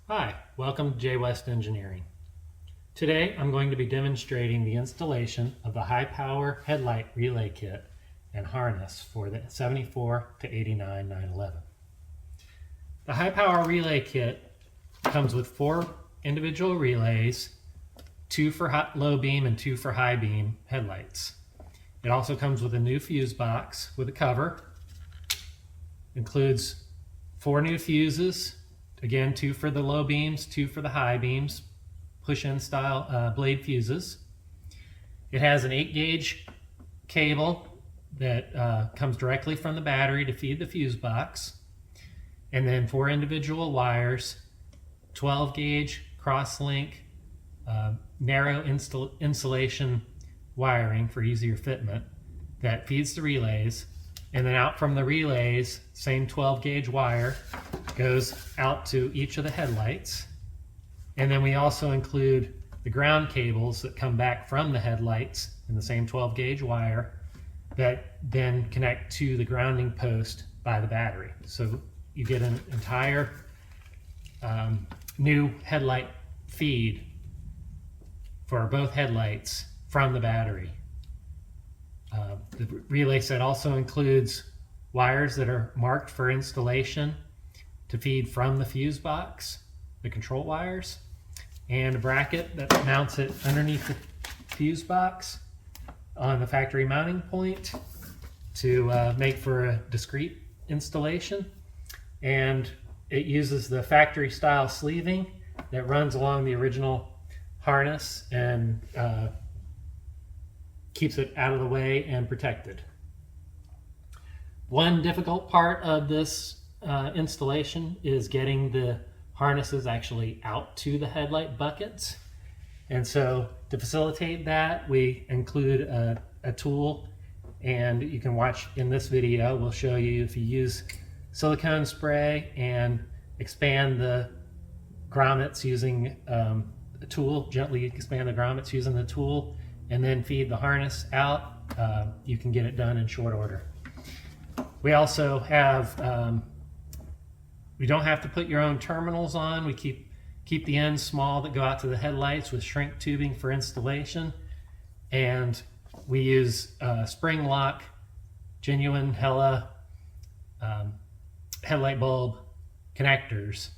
Hi, welcome to JWest Engineering. Today I'm going to be demonstrating the installation of the high power headlight relay kit and harness for the 74 to 89 911. The high power relay kit comes with 4 individual relays, 2 for low beam and 2 for high beam headlights. It also comes with a new fuse box with a cover. Includes 4 new fuses. Again, 2 for the low beams, 2 for the high beams, push-in style blade fuses. It has an 8-gauge cable that comes directly from the battery to feed the fuse box. And then 4 individual wires, 12-gauge cross-link, narrow insulation wiring for easier fitment that feeds the relays. And then out from the relays, same 12-gauge wire goes out to each of the headlights. And then we also include the ground cables that come back from the headlights in the same 12-gauge wire that then connect to the grounding post by the battery. So you get an entire new headlight feed for both headlights from the battery. The relay set also includes wires that are marked for installation to feed from the fuse box, the control wires, and a bracket that mounts it underneath the fuse box on the factory mounting point to make for a discrete installation. And it uses the factory style sleeving that runs along the original harness and keeps it out of the way and protected. One difficult part of this installation is getting the harnesses actually out to the headlight buckets. And so to facilitate that, we include a tool, and you can watch in this video. We'll show you if you use silicone spray and expand the grommets using a tool, gently expand the grommets using the tool, and then feed the harness out, you can get it done in short order. We also have, we don't have to put your own terminals on. We keep the ends small that go out to the headlights with shrink tubing for installation. And we use spring lock, genuine Hella headlight bulb connectors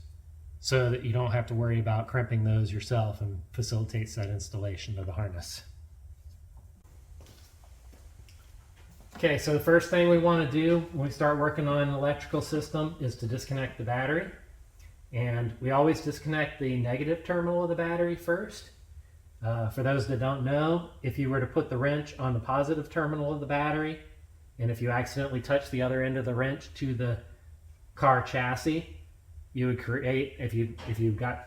so that you don't have to worry about crimping those yourself, and facilitates that installation of the harness. Okay, so the first thing we want to do when we start working on an electrical system is to disconnect the battery. And we always disconnect the negative terminal of the battery first. For those that don't know, if you were to put the wrench on the positive terminal of the battery, and if you accidentally touch the other end of the wrench to the car chassis, you would create, if you got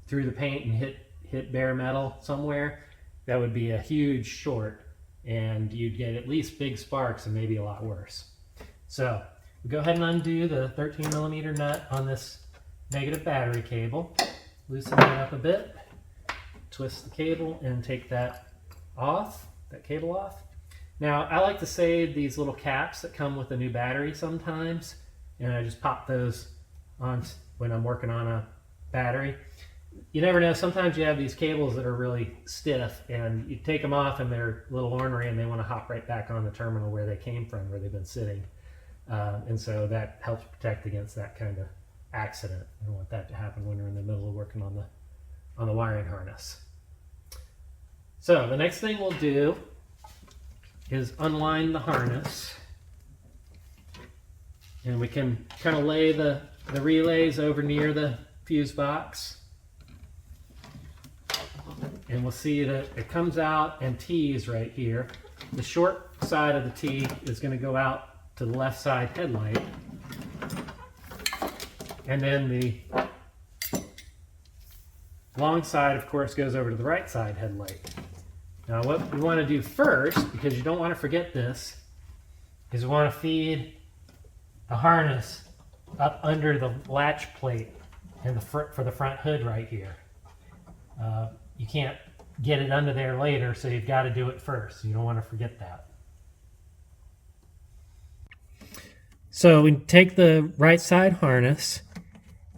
through the paint and hit bare metal somewhere, that would be a huge short, and you'd get at least big sparks and maybe a lot worse. So we go ahead and undo the 13mm nut on this negative battery cable, loosen it up a bit, twist the cable and take that cable off. Now I like to save these little caps that come with a new battery sometimes, and I just pop those on when I'm working on a battery. You never know, sometimes you have these cables that are really stiff and you take them off and they're a little ornery and they want to hop right back on the terminal where they came from, where they've been sitting. And so that helps protect against that kind of accident. I don't want that to happen when you're in the middle of working on the wiring harness. So the next thing we'll do is unline the harness. And we can kind of lay the relays over near the fuse box. And we'll see that it comes out and tees right here. The short side of the T is going to go out to the left side headlight. And then the long side, of course, goes over to the right side headlight. Now what we want to do first, because you don't want to forget this, is we want to feed the harness up under the latch plate in the front, for the front hood right here. You can't get it under there later, so you've got to do it first. You don't want to forget that. So we take the right side harness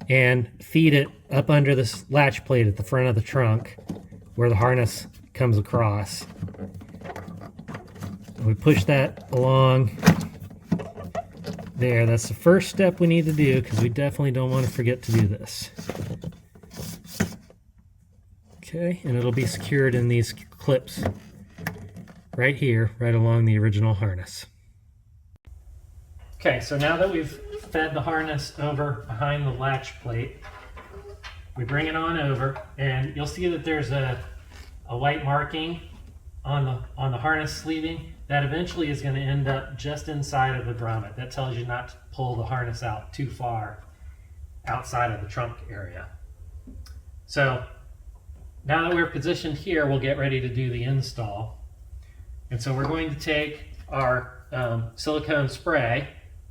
and feed it up under this latch plate at the front of the trunk where the harness comes across. We push that along there. That's the first step we need to do because we definitely don't want to forget to do this. Okay, and it'll be secured in these clips right here, right along the original harness. Okay, so now that we've fed the harness over behind the latch plate, we bring it on over, and you'll see that there's a white marking on the harness sleeving that eventually is going to end up just inside of the grommet. That tells you not to pull the harness out too far outside of the trunk area. So now that we're positioned here, we'll get ready to do the install. And so we're going to take our silicone spray.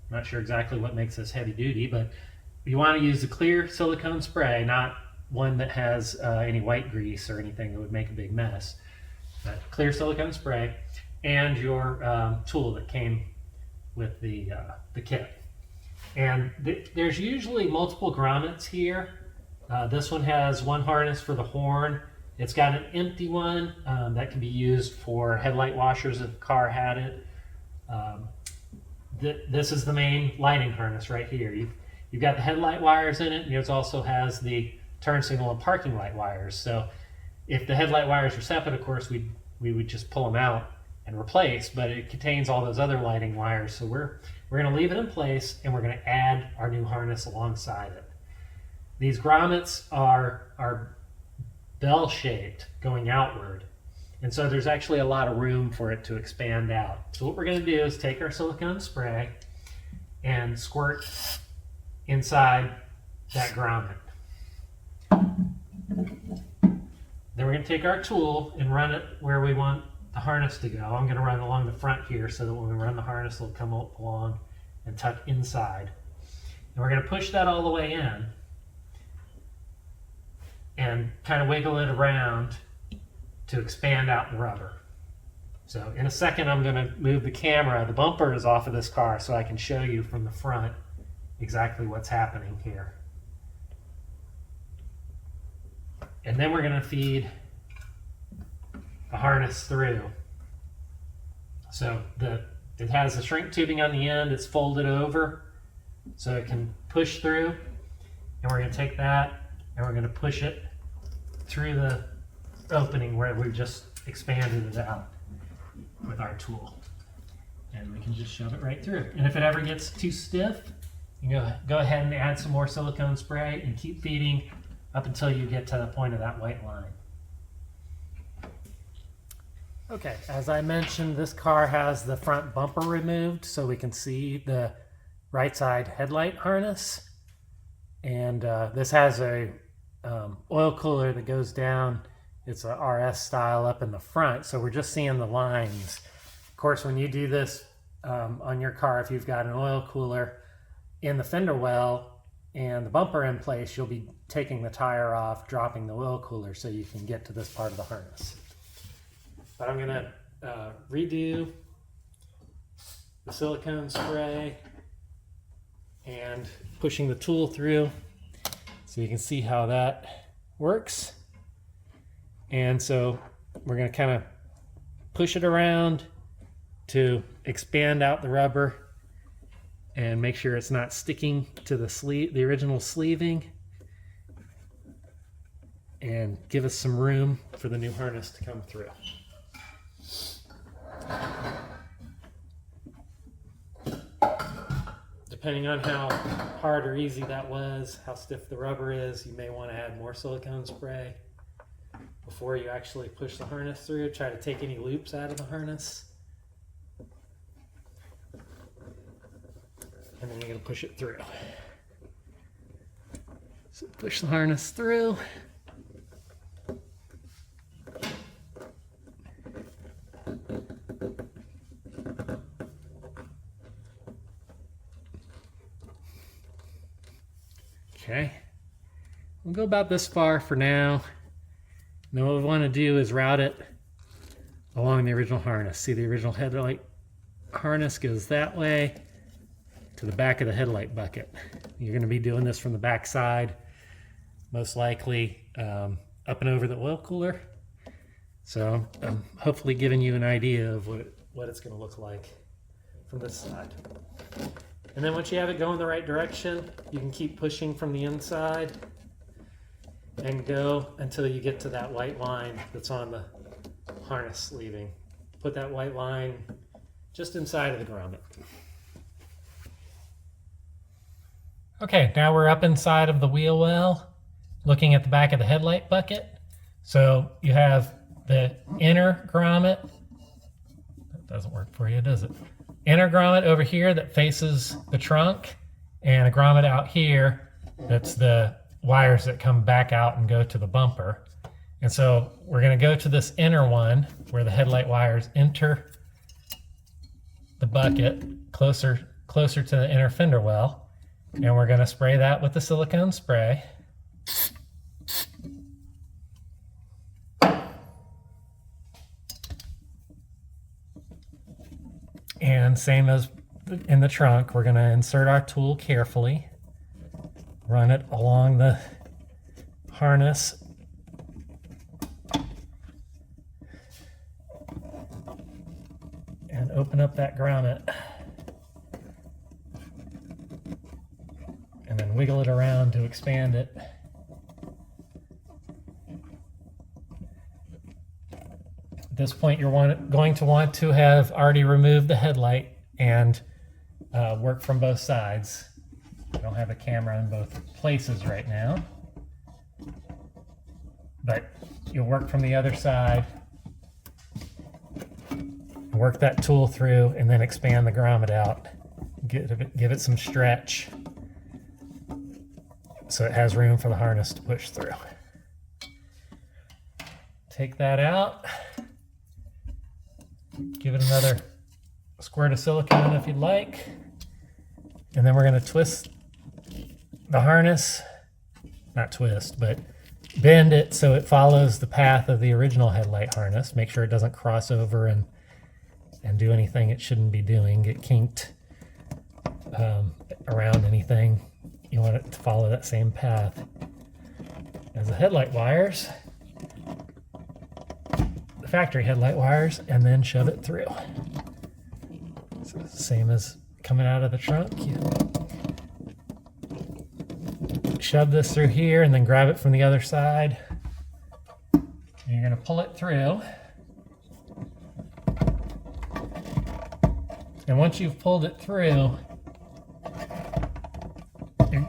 I'm not sure exactly what makes this heavy duty, but you want to use the clear silicone spray, not one that has any white grease or anything that would make a big mess. But clear silicone spray and your tool that came with the kit. And there's usually multiple grommets here. This one has one harness for the horn. It's got an empty one that can be used for headlight washers if the car had it. This is the main lighting harness right here. You've got the headlight wires in it, and it also has the turn signal and parking light wires. So if the headlight wires were separate, of course, we would just pull them out and replace, but it contains all those other lighting wires. So we're going to leave it in place, and we're going to add our new harness alongside it. These grommets are bell-shaped going outward, and so there's actually a lot of room for it to expand out. So what we're going to do is take our silicone spray and squirt inside that grommet. Then we're going to take our tool and run it where we want the harness to go. I'm going to run along the front here so that when we run the harness, it'll come along and tuck inside. And we're going to push that all the way in and kind of wiggle it around to expand out the rubber. So in a second, I'm going to move the camera. The bumper is off of this car so I can show you from the front exactly what's happening here. And then we're going to feed the harness through. So it has the shrink tubing on the end. It's folded over so it can push through. And we're going to take that and we're going to push it through the opening where we've just expanded it out with our tool. And we can just shove it right through. And if it ever gets too stiff, you can go ahead and add some more silicone spray and keep feeding up until you get to the point of that white line. Okay, as I mentioned, this car has the front bumper removed so we can see the right side headlight harness. And this has a oil cooler that goes down. It's a RS style up in the front, so we're just seeing the lines. Of course, when you do this on your car, if you've got an oil cooler in the fender well and the bumper in place, you'll be taking the tire off, dropping the oil cooler so you can get to this part of the harness. But I'm going to redo the silicone spray and pushing the tool through so you can see how that works. And so we're going to kind of push it around to expand out the rubber and make sure it's not sticking to the original sleeving, and give us some room for the new harness to come through. Depending on how hard or easy that was, how stiff the rubber is, you may want to add more silicone spray before you actually push the harness through. Try to take any loops out of the harness. And then you're going to push it through. So push the harness through. Okay, we'll go about this far for now. Now what we want to do is route it along the original harness. See, the original headlight harness goes that way. to the back of the headlight bucket. You're going to be doing this from the back side, most likely up and over the oil cooler. So I'm hopefully giving you an idea of what it's going to look like from this side. And then once you have it going the right direction, you can keep pushing from the inside and go until you get to that white line that's on the harness sleeving. Put that white line just inside of the grommet. Okay, now we're up inside of the wheel well, looking at the back of the headlight bucket. So you have the inner grommet. That doesn't work for you, does it? Inner grommet over here that faces the trunk, and a grommet out here that's the wires that come back out and go to the bumper. And so we're going to go to this inner one where the headlight wires enter the bucket closer to the inner fender well, and we're going to spray that with the silicone spray. And same as in the trunk, we're going to insert our tool carefully, run it along the harness, and open up that grommet, and then wiggle it around to expand it. At this point, you're going to want to have already removed the headlight and work from both sides. I don't have a camera in both places right now, but you'll work from the other side, work that tool through, and then expand the grommet out. Give it some stretch so it has room for the harness to push through. Take that out. Give it another squirt of silicone if you'd like. And then we're going to twist the harness, not twist, but bend it so it follows the path of the original headlight harness. Make sure it doesn't cross over and do anything it shouldn't be doing, get kinked around anything. You want it to follow that same path as the headlight wires, the factory headlight wires, and then shove it through. So it's the same as coming out of the trunk. You shove this through here and then grab it from the other side. And you're going to pull it through. And once you've pulled it through,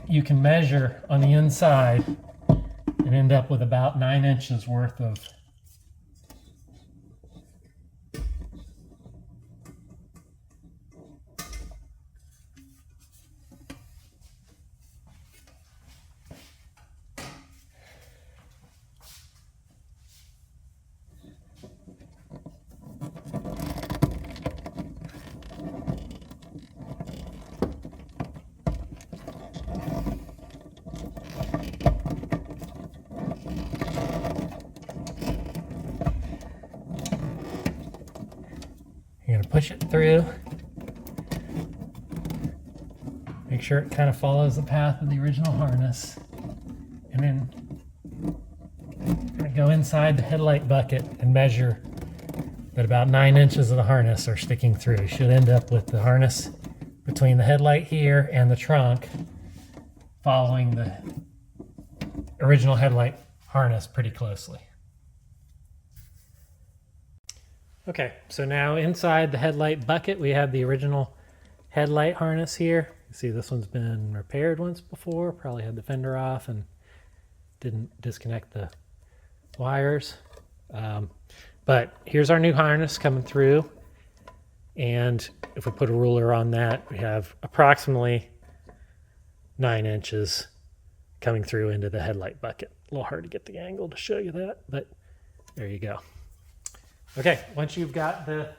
you can measure on the inside and end up with about 9 inches worth of You're going to push it through. Make sure it kind of follows the path of the original harness. And then you're going to go inside the headlight bucket and measure that about 9 inches of the harness are sticking through. You should end up with the harness between the headlight here and the trunk following the original headlight harness pretty closely. Okay, so now inside the headlight bucket, we have the original headlight harness here. You see this one's been repaired once before, probably had the fender off and didn't disconnect the wires. But here's our new harness coming through. And if we put a ruler on that, we have approximately 9 inches coming through into the headlight bucket. A little hard to get the angle to show you that, but there you go. Okay, once you've got the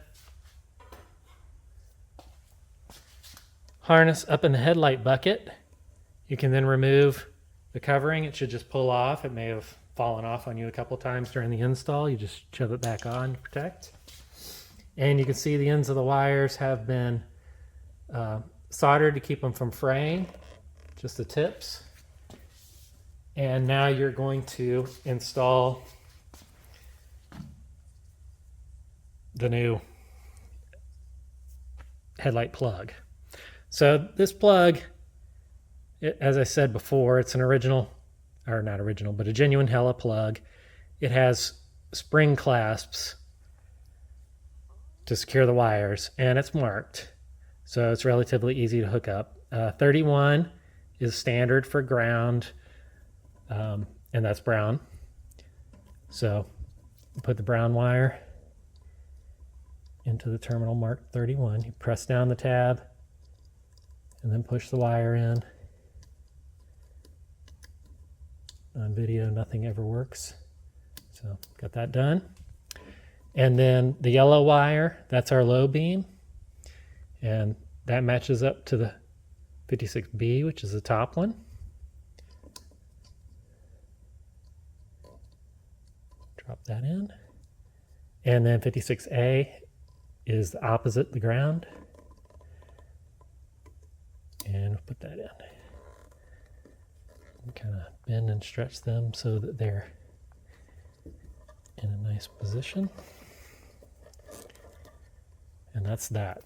harness up in the headlight bucket, you can then remove the covering. It should just pull off. It may have fallen off on you a couple times during the install. You just shove it back on to protect. And you can see the ends of the wires have been soldered to keep them from fraying, just the tips. And now you're going to install the new headlight plug. So this plug, as I said before, it's an original, or not original, but a genuine Hella plug. It has spring clasps to secure the wires, and it's marked, so it's relatively easy to hook up. 31 is standard for ground, and that's brown. So put the brown wire into the terminal marked 31. You press down the tab and then push the wire in. On video, nothing ever works. So got that done. And then the yellow wire, that's our low beam. And that matches up to the 56B, which is the top one. Drop that in. And then 56A is the opposite, the ground. And we'll put that in. And kind of bend and stretch them so that they're in a nice position. And that's that.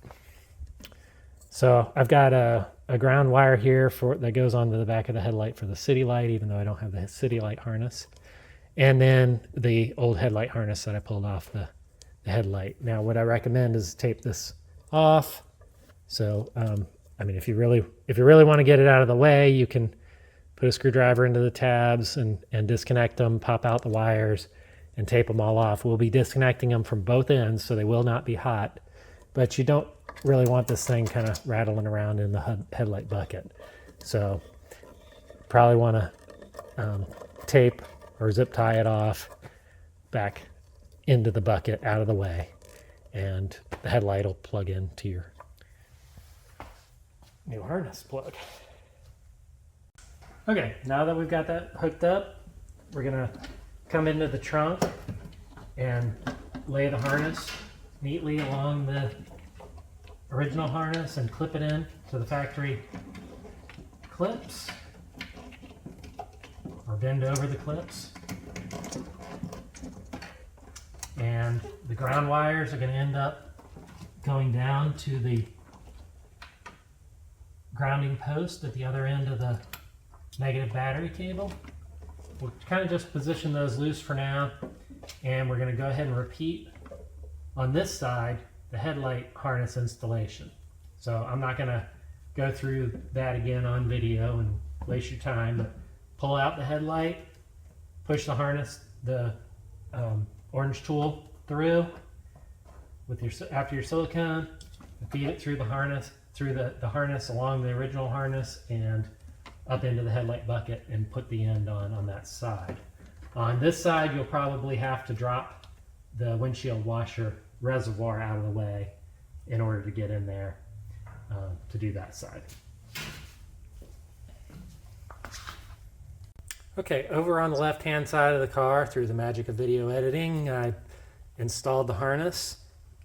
So I've got a ground wire here that goes onto the back of the headlight for the city light, even though I don't have the city light harness. And then the old headlight harness that I pulled off the headlight. Now what I recommend is tape this off. So I mean, if you really want to get it out of the way, you can put a screwdriver into the tabs and disconnect them, pop out the wires, and tape them all off. We'll be disconnecting them from both ends, so they will not be hot. But you don't really want this thing kind of rattling around in the headlight bucket. So probably want to tape or zip tie it off back into the bucket, out of the way, and the headlight will plug into your new harness plug. Okay, now that we've got that hooked up, we're gonna come into the trunk and lay the harness neatly along the original harness and clip it in to the factory clips, or bend over the clips. And the ground wires are going to end up going down to the grounding post at the other end of the negative battery cable. We'll kind of just position those loose for now, and we're going to go ahead and repeat on this side the headlight harness installation. So I'm not going to go through that again on video and waste your time, but pull out the headlight, push the harness, the orange tool through with after your silicone, and feed it through the harness, the harness along the original harness and up into the headlight bucket, and put the end on that side. On this side, you'll probably have to drop the windshield washer reservoir out of the way in order to get in there to do that side. Okay, over on the left-hand side of the car, through the magic of video editing, I installed the harness,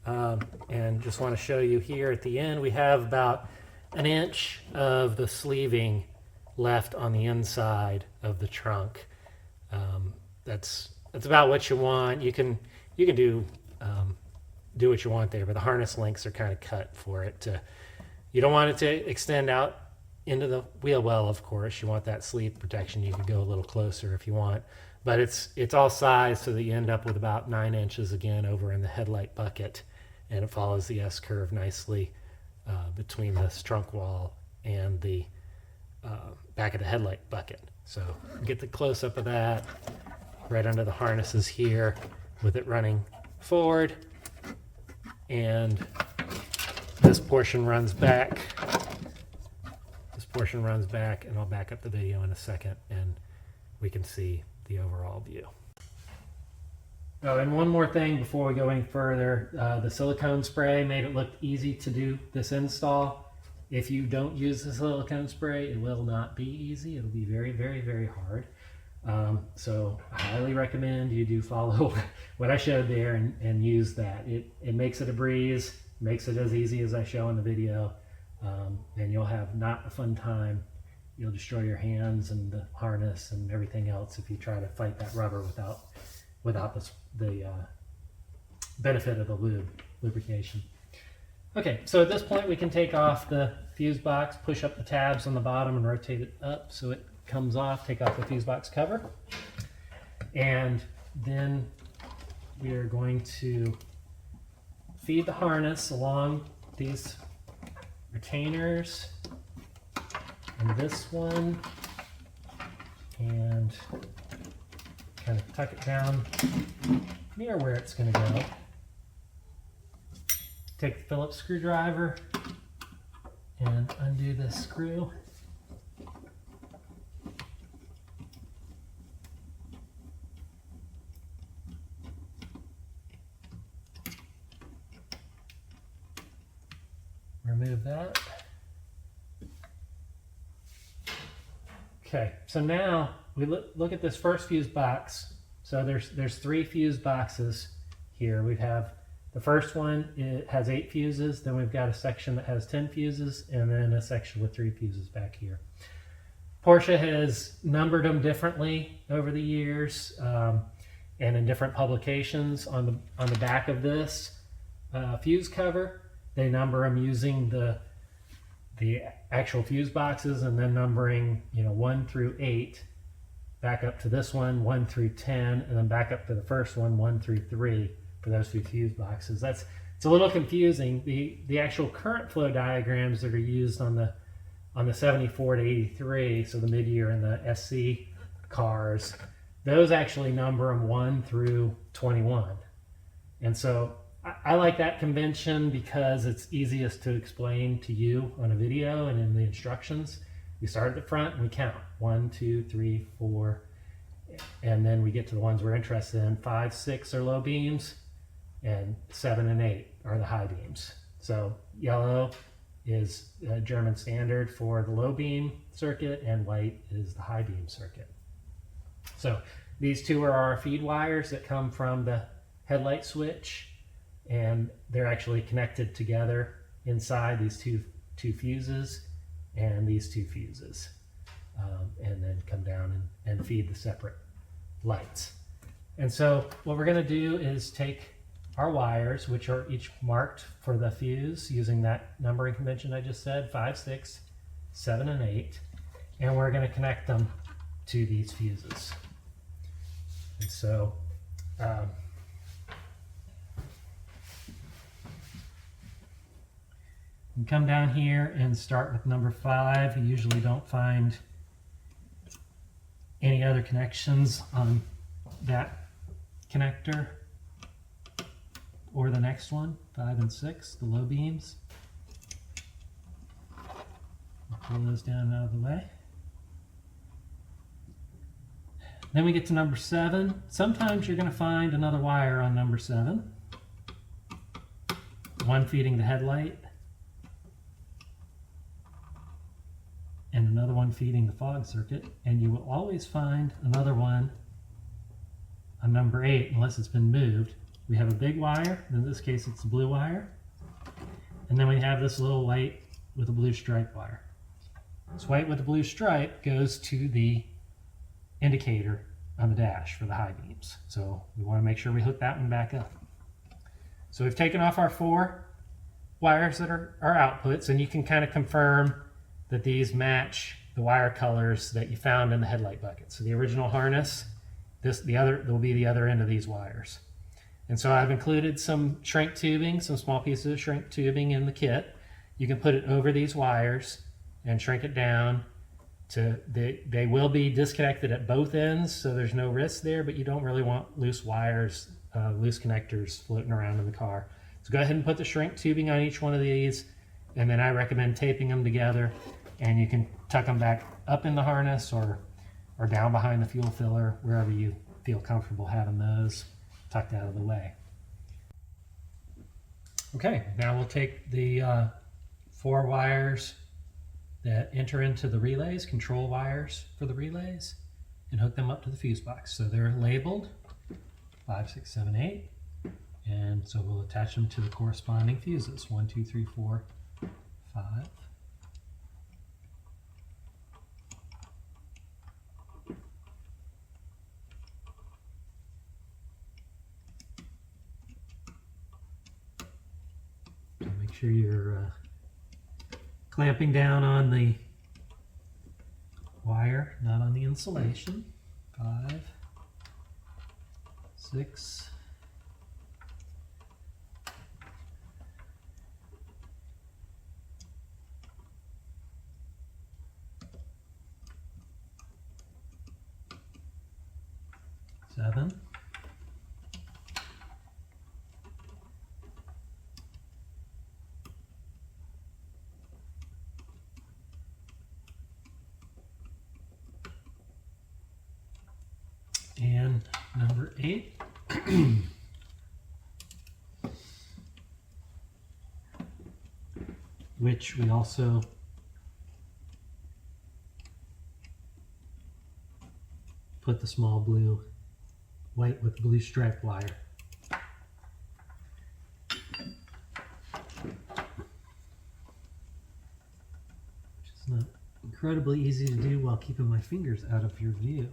and just want to show you here at the end, we have about 1 inch of the sleeving left on the inside of the trunk. That's about what you want. You can do what you want there, but the harness links are kind of cut for it to. You don't want it to extend out into the wheel well, of course. You want that sleeve protection. You can go a little closer if you want, but it's all sized so that you end up with about 9 inches again over in the headlight bucket, and it follows the S-curve nicely between this trunk wall and the back of the headlight bucket. So get the close-up of that right under the harnesses here with it running forward, and this portion runs back. This portion runs back, and I'll back up the video in a second and we can see the overall view. Oh, and one more thing before we go any further, the silicone spray made it look easy to do this install. If you don't use the silicone spray, it will not be easy. It'll be very, very, very hard. So I highly recommend you do follow what I showed there and use that. It makes it a breeze, makes it as easy as I show in the video. and you'll have not a fun time. You'll destroy your hands and the harness and everything else if you try to fight that rubber without the benefit of the lubrication. Okay, so at this point we can take off the fuse box, push up the tabs on the bottom and rotate it up so it comes off, take off the fuse box cover. And then we are going to feed the harness along these retainers and this one, and kind of tuck it down near where it's going to go. Take the Phillips screwdriver and undo this screw. Remove that. Okay, so now we look at this first fuse box. So there's 3 fuse boxes here. We have the first one, it has 8 fuses. Then we've got a section that has 10 fuses, and then a section with 3 fuses back here. Porsche has numbered them differently over the years, and in different publications. On the back of this fuse cover, they number them using the actual fuse boxes, and then numbering 1 through 8, back up to this one 1 through 10, and then back up to the first one 1 through 3 for those 2 fuse boxes. It's a little confusing. The actual current flow diagrams that are used on the 74 to 83, so the mid-year and the SC cars, those actually number them 1 through 21. And so I like that convention because it's easiest to explain to you on a video and in the instructions. We start at the front and we count 1, 2, 3, 4, and then we get to the ones we're interested in. 5, 6 are low beams, and 7 and 8 are the high beams. So yellow is a German standard for the low beam circuit, and white is the high beam circuit. So these 2 are our feed wires that come from the headlight switch, and they're actually connected together inside these two fuses and these 2 fuses, and then come down and feed the separate lights. And so what we're going to do is take our wires, which are each marked for the fuse using that numbering convention I just said, 5, 6, 7, and 8, and we're going to connect them to these fuses. And so you come down here and start with number 5. You usually don't find any other connections on that connector or the next one, 5 and 6, the low beams. I'll pull those down out of the way. Then we get to number 7. Sometimes you're going to find another wire on number 7. One feeding the headlight, and another one feeding the fog circuit, and you will always find another one on number 8 unless it's been moved. We have a big wire, in this case it's a blue wire, and then we have this little white with a blue stripe wire. This white with a blue stripe goes to the indicator on the dash for the high beams, so we want to make sure we hook that one back up. So we've taken off our 4 wires that are our outputs, and you can kind of confirm that these match the wire colors that you found in the headlight bucket. So the original harness, will be the other end of these wires. And so I've included some shrink tubing, some small pieces of shrink tubing in the kit. You can put it over these wires and shrink it down to, they will be disconnected at both ends, so there's no risk there, but you don't really want loose wires, loose connectors floating around in the car. So go ahead and put the shrink tubing on each one of these, and then I recommend taping them together, and you can tuck them back up in the harness or down behind the fuel filler, wherever you feel comfortable having those tucked out of the way. Okay, now we'll take the 4 wires that enter into the relays, control wires for the relays, and hook them up to the fuse box. So they're labeled 5, 6, 7, 8, and so we'll attach them to the corresponding fuses, 1, 2, 3, 4, 5, sure you're clamping down on the wire, not on the insulation. 5, 6, 7, 8. Which we also put the small blue, white with blue stripe wire. Which is not incredibly easy to do while keeping my fingers out of your view.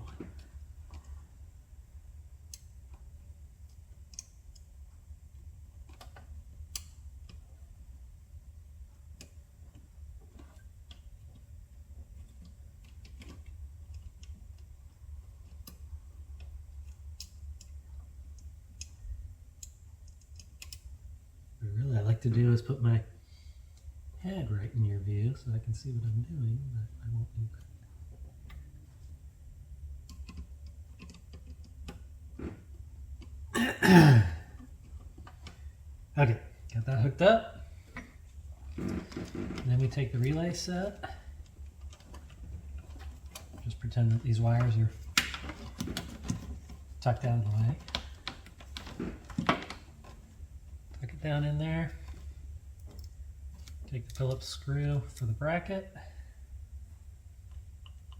Really, I like to do is put my head right in your view so I can see what I'm doing, but I won't do that. Okay, got that hooked up. Then we take the relay set. Just pretend that these wires are tucked out of the way. Tuck it down in there. Take the Phillips screw for the bracket.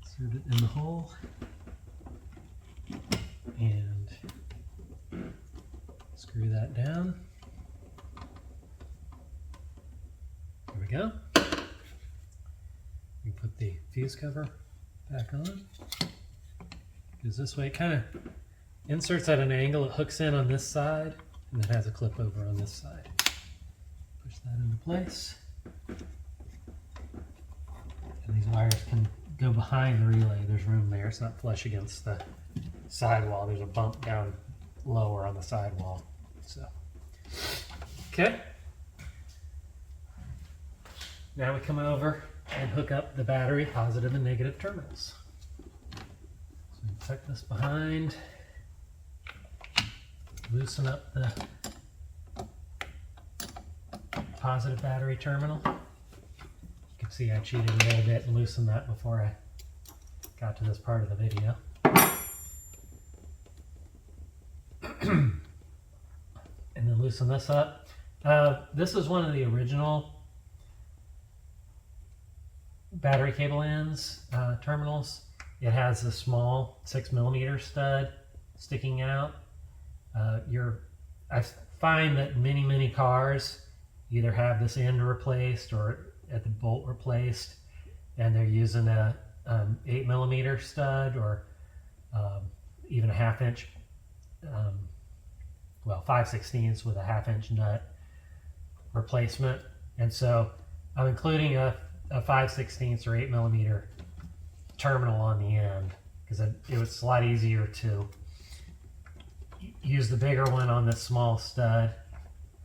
Insert it in the hole. And screw that down. There we go. We put the fuse cover back on. Because this way it kind of inserts at an angle. It hooks in on this side and it has a clip over on this side. Push that into place. And these wires can go behind the relay. There's room there. It's not flush against the sidewall. There's a bump down lower on the sidewall. So, okay. Now we come over and hook up the battery positive and negative terminals. So we tuck this behind, loosen up the positive battery terminal. You can see I cheated a little bit and loosened that before I got to this part of the video. And then loosen this up. This is one of the original battery cable ends terminals. It has a small 6mm stud sticking out. I find that many cars either have this end replaced or at the bolt replaced, and they're using a 8mm stud or even a 1/2 inch, well, 5/16 with a 1/2 inch nut replacement. And so I'm including a 5/16 or 8mm terminal on the end because it was a lot easier to use the bigger one on this small stud,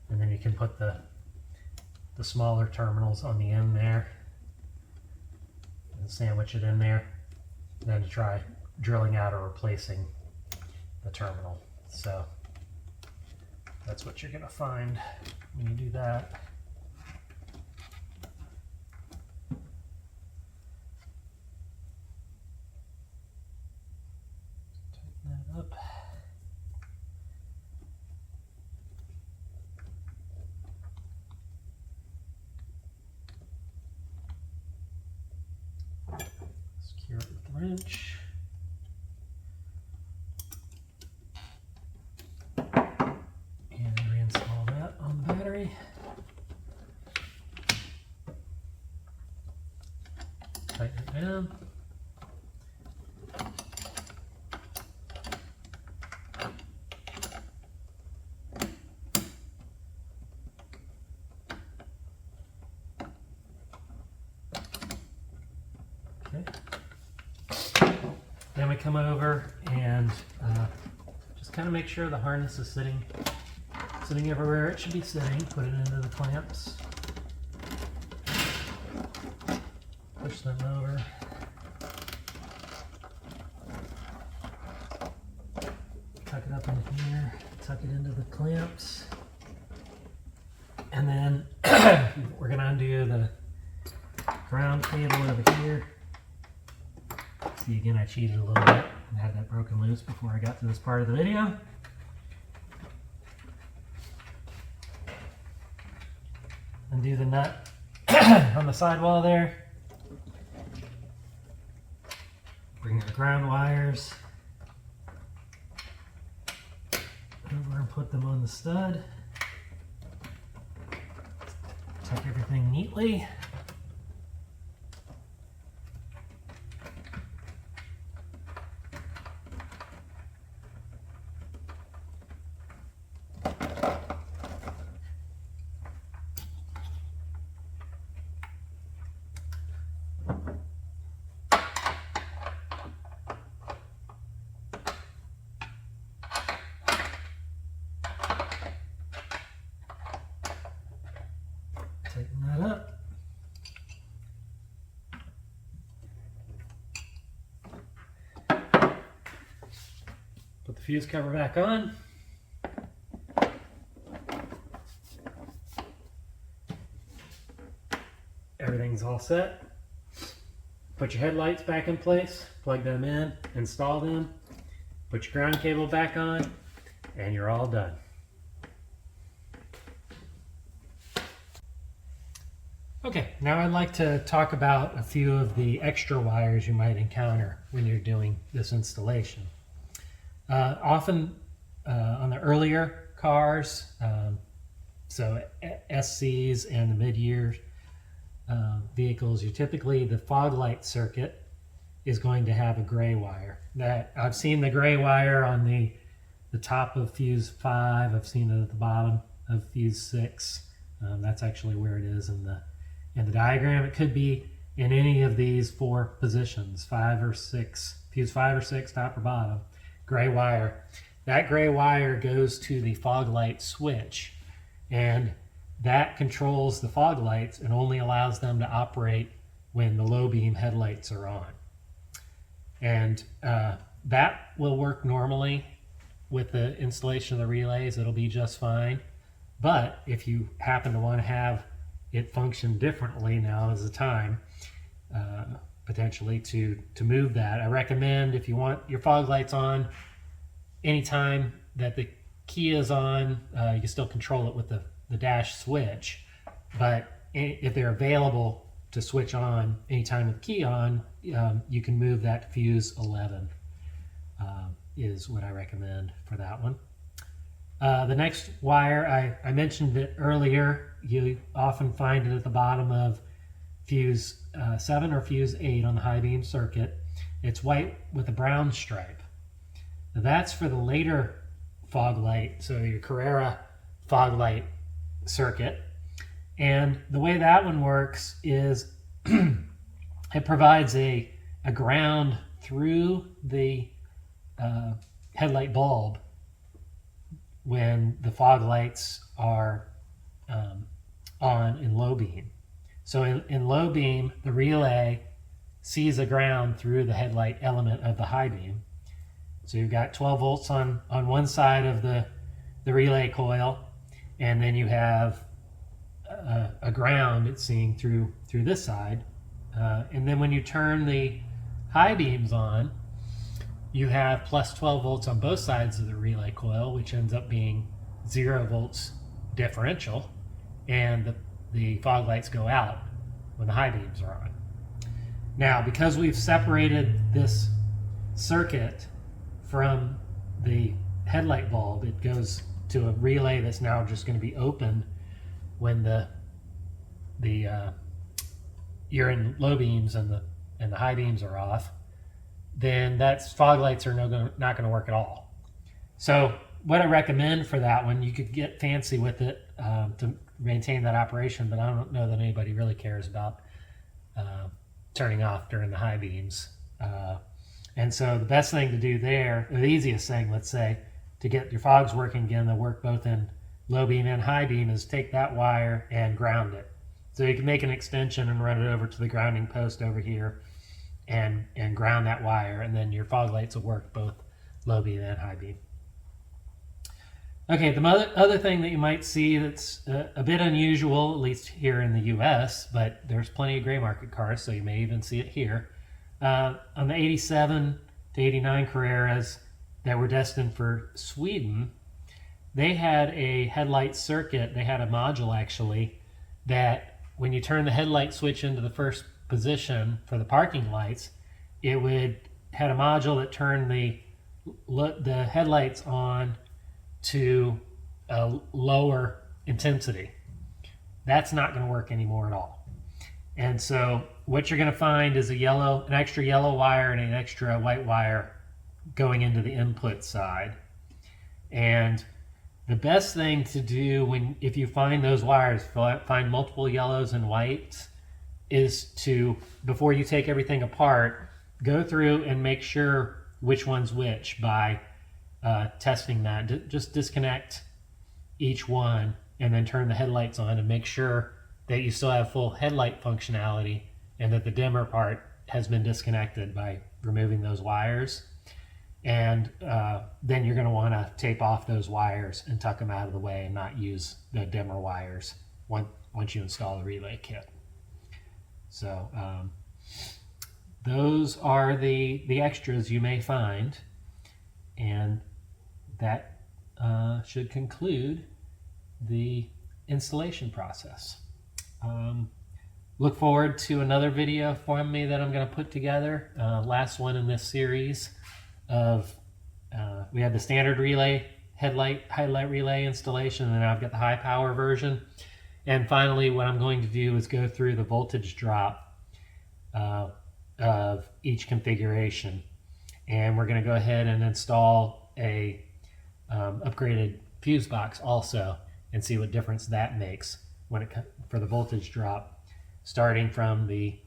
and then you can put the smaller terminals on the end there and sandwich it in there, and then to try drilling out or replacing the terminal. So that's what you're going to find when you do that. Tighten that up. Secure it with the wrench. And reinstall that on the battery. Tighten it down. we come over and just kind of make sure the harness is sitting everywhere it should be sitting. Put it into the clamps. Push them over. Tuck it up in here. Tuck it into the clamps. And then we're going to undo the ground cable over here. See, again, I cheated a little bit and had that broken loose before I got to this part of the video. Undo the nut on the sidewall there. Bring our ground wires over and put them on the stud. Tuck everything neatly. Tighten that up. Put the fuse cover back on. Everything's all set. Put your headlights back in place, plug them in, install them, put your ground cable back on, and you're all done. Okay, now I'd like to talk about a few of the extra wires you might encounter when you're doing this installation. Often on the earlier cars, so SCs and the mid-year vehicles, typically the fog light circuit is going to have a gray wire. That I've seen the gray wire on the top of fuse 5. I've seen it at the bottom of fuse 6. That's actually where it is in the diagram. It could be in any of these 4 positions, 5 or 6, fuse 5 or 6, top or bottom, gray wire. That gray wire goes to the fog light switch, and that controls the fog lights and only allows them to operate when the low beam headlights are on. And that will work normally with the installation of the relays. It'll be just fine. But if you happen to want to have it function differently, now is the time potentially to move that. I recommend, if you want your fog lights on anytime that the key is on, you can still control it with the dash switch, but if they're available to switch on anytime with the key on, you can move that to fuse 11 is what I recommend for that one. The next wire, I mentioned it earlier, you often find it at the bottom of fuse 7 or fuse 8 on the high beam circuit. It's white with a brown stripe. Now that's for the later fog light, so your Carrera fog light circuit. And the way that one works is it provides a ground through the headlight bulb when the fog lights are on in low beam. So in low beam, the relay sees a ground through the headlight element of the high beam. So you've got 12 volts on one side of the relay coil, and then you have a ground it's seeing through this side. And then when you turn the high beams on, you have plus 12 volts on both sides of the relay coil, which ends up being 0 volts differential, and the fog lights go out when the high beams are on. Now, because we've separated this circuit from the headlight bulb, it goes to a relay that's now just going to be open when you're in low beams and the high beams are off. Then that's fog lights are not going to work at all. So what I recommend for that one, you could get fancy with it to maintain that operation, but I don't know that anybody really cares about turning off during the high beams. And so the best thing to do there, or the easiest thing, let's say, to get your fogs working again, that work both in low beam and high beam, is take that wire and ground it. So you can make an extension and run it over to the grounding post over here and ground that wire, and then your fog lights will work both low beam and high beam. Okay, the other thing that you might see that's a bit unusual, at least here in the US, but there's plenty of gray market cars, so you may even see it here. On the 87 to 89 Carreras that were destined for Sweden, they had a headlight circuit, they had a module actually, that when you turn the headlight switch into the first position for the parking lights, it had a module that turned the headlights on to a lower intensity. That's not going to work anymore at all. And so what you're going to find is an extra yellow wire and an extra white wire going into the input side. And the best thing to do if you find those wires, find multiple yellows and whites, is to, before you take everything apart, go through and make sure which one's which by testing that. Just disconnect each one and then turn the headlights on and make sure that you still have full headlight functionality and that the dimmer part has been disconnected by removing those wires. And then you're going to want to tape off those wires and tuck them out of the way and not use the dimmer wires once you install the relay kit. So those are the extras you may find, and that should conclude the installation process. Look forward to another video from me that I'm going to put together, last one in this series of we have the standard relay highlight relay installation, and then I've got the high power version. And finally, what I'm going to do is go through the voltage drop of each configuration, and we're going to go ahead and install a upgraded fuse box also and see what difference that makes for the voltage drop, starting from the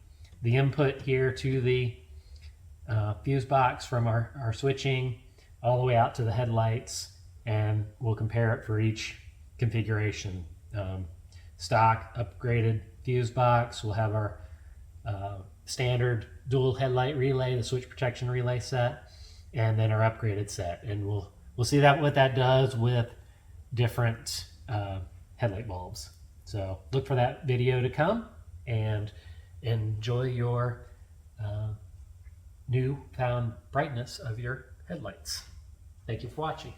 input here to the fuse box from our switching all the way out to the headlights, and we'll compare it for each configuration. Stock upgraded fuse box, we'll have our standard dual headlight relay, the switch protection relay set, and then our upgraded set, and we'll see what that does with different headlight bulbs. So look for that video to come, and enjoy your newfound brightness of your headlights. Thank you for watching.